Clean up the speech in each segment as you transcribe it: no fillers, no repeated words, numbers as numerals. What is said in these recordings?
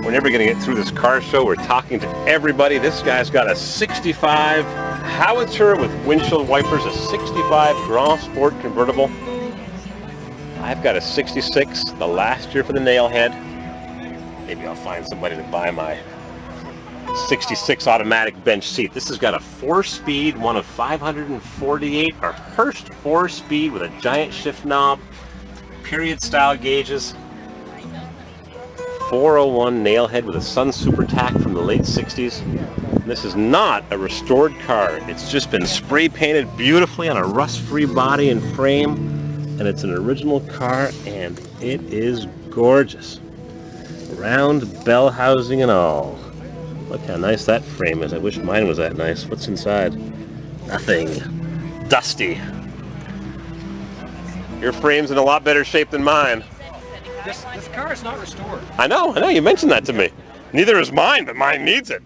We're never going to get through this car show. We're talking to everybody. This guy's got a 65 howitzer with windshield wipers, a 65 Grand Sport convertible. I've got a 66, the last year for the nailhead. Maybe I'll find somebody to buy my 66 automatic bench seat. This has got a 4-speed, one of 548, or Hurst 4-speed with a giant shift knob, period style gauges. 401 nailhead with a Sun Super Tack from the late 60s. And this is not a restored car. It's just been spray painted beautifully on a rust-free body and frame. And it's an original car, and it is gorgeous. Round bell housing and all. Look how nice that frame is. I wish mine was that nice. What's inside? Nothing. Dusty. Your frame's in a lot better shape than mine. This car is not restored. I know, you mentioned that to me. Neither is mine, but mine needs it.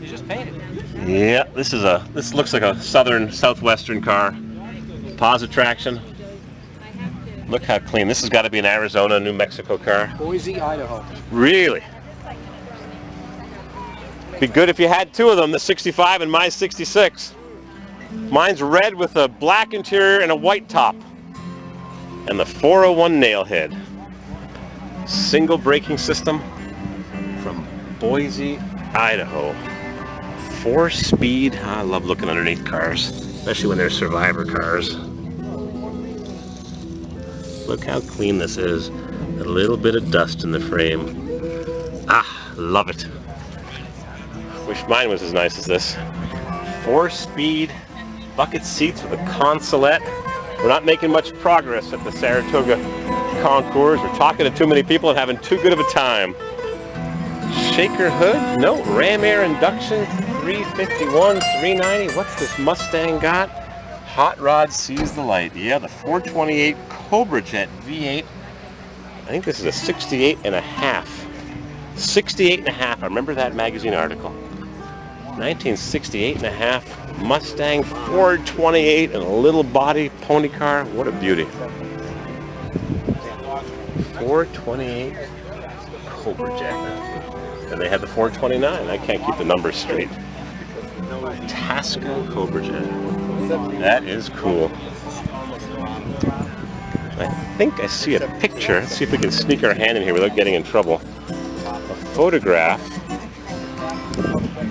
You just painted. Yeah, this looks like a southwestern car. Positive traction. Look how clean. This has got to be an Arizona, New Mexico car. Boise, Idaho. Really? Be good if you had two of them, the 65 and my 66. Mine's red with a black interior and a white top. And the 401 nailhead. Single braking system from Boise, Idaho. 4-speed. I love looking underneath cars, especially when they're survivor cars. Look how clean this is. A little bit of dust in the frame. Ah, love it. Wish mine was as nice as this. 4-speed bucket seats with a consolette. We're not making much progress at the Saratoga Concours. We're talking to too many people and having too good of a time. Shaker hood? No. Ram air induction. 351, 390. What's this Mustang got? Hot rod sees the light. Yeah, the 428 Cobra Jet V8. I think this is a 68 and a half. 68 and a half. I remember that magazine article. 1968 and a half Mustang 428 and a little body pony car. What a beauty. 428 Cobra Jet. And they had the 429. I can't keep the numbers straight. Tasco Cobra Jet. That is cool. I think I see a picture. Let's see if we can sneak our hand in here without getting in trouble. A photograph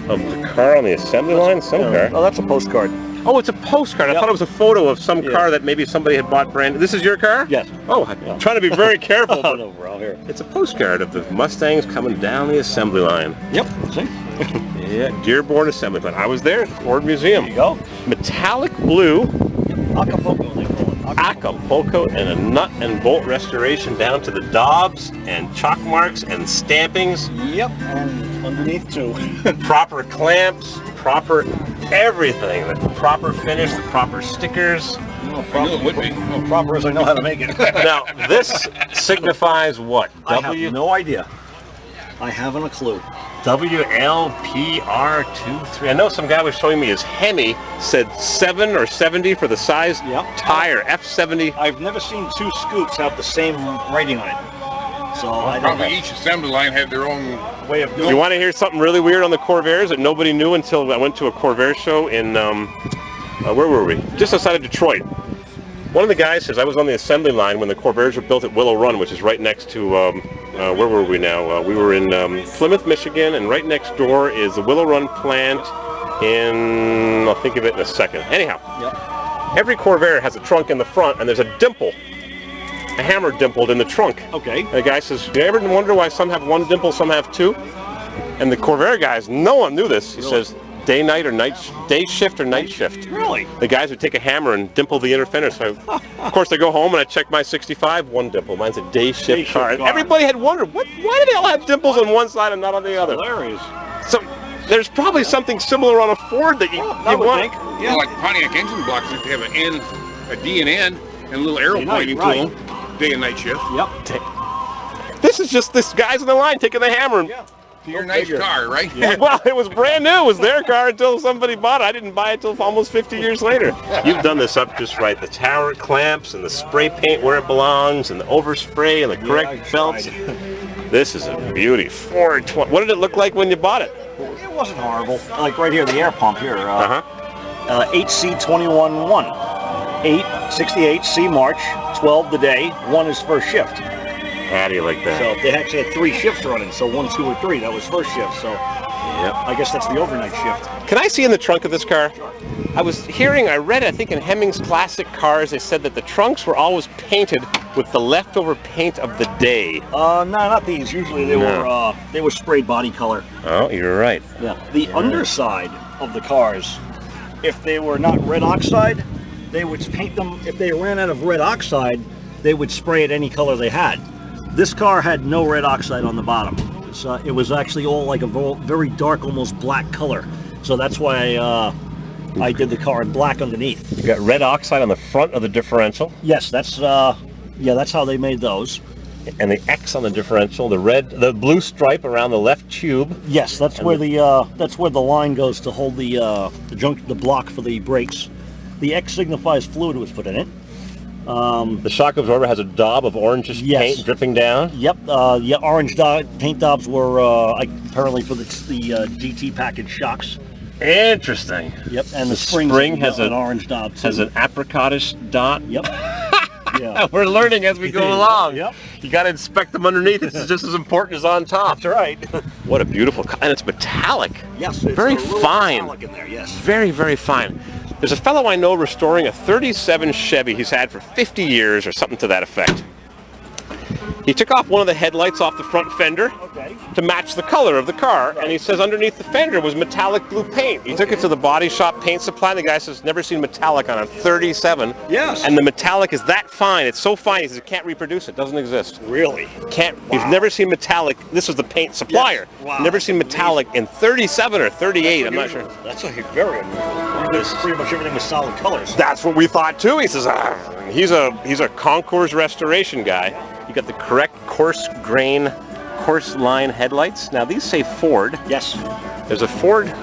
of the car on the assembly line, some car. Oh, that's a postcard. Oh, it's a postcard. I thought it was a photo of some car that maybe somebody had bought brand new. This is your car? Yes. Oh, I'm trying to be very careful. Oh, no, we're all here. It's a postcard of the Mustangs coming down the assembly line. Yep. See? Yeah, Dearborn Assembly Line. I was there at the Ford Museum. There you go. Metallic blue. Acapulco, they call it. Acapulco, and a nut and bolt restoration down to the daubs and chalk marks and stampings. Yep, and underneath too. Proper clamps, proper everything. The proper finish, the proper stickers. No, proper, it would be. No, proper as I know how to make it. Now, this signifies what? I have no idea. I haven't a clue. WLPR23. I know some guy was showing me his Hemi said 7 or 70 for the size tire, F70. I've never seen two scoops have the same writing on it. So I don't probably each assembly line had their own way of doing it. You want to hear something really weird on the Corvairs that nobody knew until I went to a Corvair show in, where were we? Just outside of Detroit. One of the guys says, I was on the assembly line when the Corvairs were built at Willow Run, which is right next to, where were we now? We were in Plymouth, Michigan, and right next door is the Willow Run plant in, I'll think of it in a second. Anyhow, every Corvair has a trunk in the front, and there's a dimple, a hammer dimpled in the trunk. Okay. And the guy says, do you ever wonder why some have one dimple, some have two? And the Corvair guys, no one knew this. He says, day shift or night shift. Really? The guys would take a hammer and dimple the inner fender. So of course I go home and I check my 65, one dimple. Mine's a day shift car. And everybody had wondered, why do they all have dimples on one side and not on the other? Hilarious. So there's probably something similar on a Ford that you want. Think. Yeah. Like Pontiac engine blocks, if they have an N, a D and N, and a little arrow pointing to them, day and night shift. Yep. This is just this guy's in the line taking the hammer and to your nice car, right? Well, it was brand new. It was their car until somebody bought it. I didn't buy it until almost 50 years later. You've done this up just right. The tower clamps and the spray paint where it belongs and the overspray and the correct belts. This is a beauty. 420. What did it look like when you bought it? It wasn't horrible. Like right here, the air pump here. 8C21-1. 8/68 March, 12 the day, 1 is first shift. How do you like that? So they actually had 3 shifts running, so 1, 2, or 3, that was first shift. So I guess that's the overnight shift. Can I see in the trunk of this car? I read, I think in Hemmings Classic Cars, they said that the trunks were always painted with the leftover paint of the day. No, not these. Usually they were sprayed body color. Oh, you're right. Yeah. The underside of the cars, if they were not red oxide, they would paint them. If they ran out of red oxide, they would spray it any color they had. This car had no red oxide on the bottom. So it was actually all like a very dark, almost black color. So that's why I did the car in black underneath. You got red oxide on the front of the differential. Yes, that's that's how they made those. And the X on the differential, the blue stripe around the left tube. Yes, that's where the line goes to hold the block for the brakes. The X signifies fluid was put in it. The shock absorber has a daub of orangish paint dripping down. Yep, orange paint daubs were apparently for the GT package shocks. Interesting. Yep, and the spring has an orange daub too. Has an apricotish dot. Yep. Yeah. We're learning as we go along. Yep. You got to inspect them underneath. It's just as important as on top. That's right. What a beautiful car. And it's metallic. Yes. Very fine. Metallic in there, yes. Very, very fine. There's a fellow I know restoring a 37 Chevy he's had for 50 years or something to that effect. He took off one of the headlights off the front fender to match the color of the car, and he says underneath the fender was metallic blue paint. He took it to the body shop paint supply, and the guy says, never seen metallic on a 37. Yes. And the metallic is that fine. It's so fine, he says, can't reproduce it. Doesn't exist. Really? Can't. Wow. You've never seen metallic. This was the paint supplier. Yes. Wow. Never seen metallic in 37 or 38. I'm not sure. That's very unusual. Pretty much everything was solid colors. That's what we thought too. He says, he's a Concours restoration guy. You got the correct coarse grain, coarse line headlights. Now these say Ford. Yes. There's a Ford.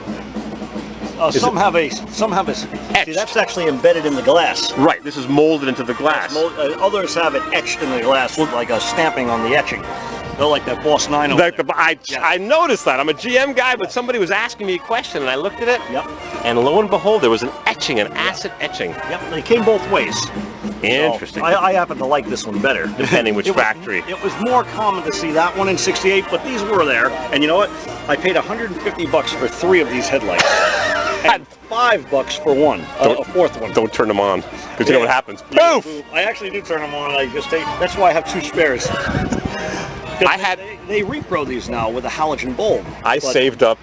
Some have a. See, that's actually embedded in the glass. Right. This is molded into the glass. Others have it etched in the glass with like a stamping on the etching. They're like that Boss 9 over there. I noticed that. I'm a GM guy, but somebody was asking me a question, and I looked at it. Yep. And lo and behold, there was an etching, an acid etching. Yep. They came both ways. Interesting. So I happen to like this one better. Depending which factory. It was more common to see that one in 68, but these were there. And you know what? I paid $150 for 3 of these headlights. And $5 for one, a fourth one. Don't turn them on, because you know what happens. Poof! I actually do turn them on. That's why I have 2 spares. They repro these now with a halogen bulb. I saved up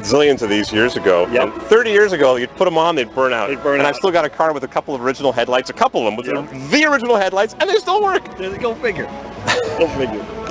zillions of these years ago. Yep. And 30 years ago, you'd put them on, they'd burn out. And I've still got a car with a couple of original headlights, a couple of them with the original headlights, and they still work. Go figure. Go figure.